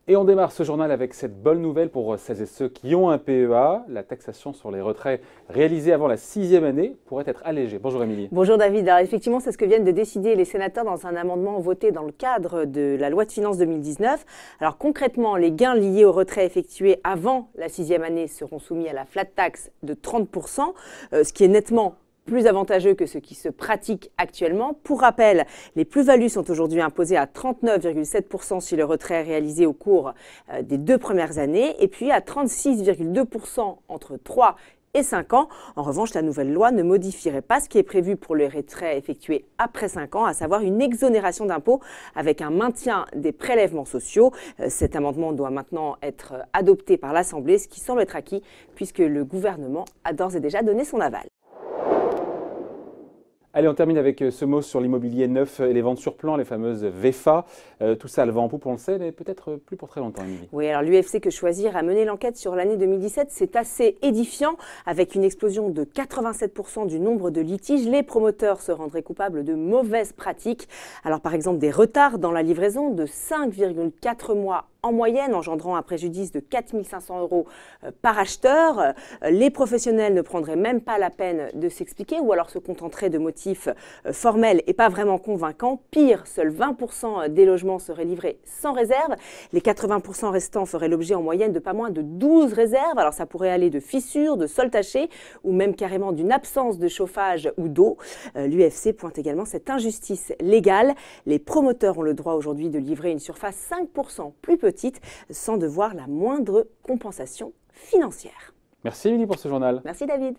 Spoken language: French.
Et on démarre ce journal avec cette bonne nouvelle pour celles et ceux qui ont un PEA. La taxation sur les retraits réalisés avant la 6e année pourrait être allégée. Bonjour Émilie. Bonjour David. Alors effectivement, c'est ce que viennent de décider les sénateurs dans un amendement voté dans le cadre de la loi de finances 2019. Alors concrètement, les gains liés aux retraits effectués avant la 6e année seront soumis à la flat tax de 30%, ce qui est nettement plus avantageux que ce qui se pratique actuellement. Pour rappel, les plus-values sont aujourd'hui imposées à 39,7% si le retrait est réalisé au cours des 2 premières années et puis à 36,2% entre 3 et 5 ans. En revanche, la nouvelle loi ne modifierait pas ce qui est prévu pour les retraits effectués après 5 ans, à savoir une exonération d'impôt avec un maintien des prélèvements sociaux. Cet amendement doit maintenant être adopté par l'Assemblée, ce qui semble être acquis puisque le gouvernement a d'ores et déjà donné son aval. Allez, on termine avec ce mot sur l'immobilier neuf et les ventes sur plan, les fameuses VEFA. Tout ça, le vent en poupe, on le sait, mais peut-être plus pour très longtemps, Émilie. Oui, alors l'UFC Que Choisir a mené l'enquête sur l'année 2017. C'est assez édifiant. Avec une explosion de 87% du nombre de litiges, les promoteurs se rendraient coupables de mauvaises pratiques. Alors par exemple, des retards dans la livraison de 5,4 mois en moyenne, engendrant un préjudice de 4 500 € par acheteur. Les professionnels ne prendraient même pas la peine de s'expliquer ou alors se contenteraient de motifs formels et pas vraiment convaincants. Pire, seuls 20% des logements seraient livrés sans réserve. Les 80% restants feraient l'objet en moyenne de pas moins de 12 réserves. Alors ça pourrait aller de fissures, de sols tachés ou même carrément d'une absence de chauffage ou d'eau. L'UFC pointe également cette injustice légale. Les promoteurs ont le droit aujourd'hui de livrer une surface 5% plus petite sans devoir la moindre compensation financière. Merci Émilie pour ce journal. Merci David.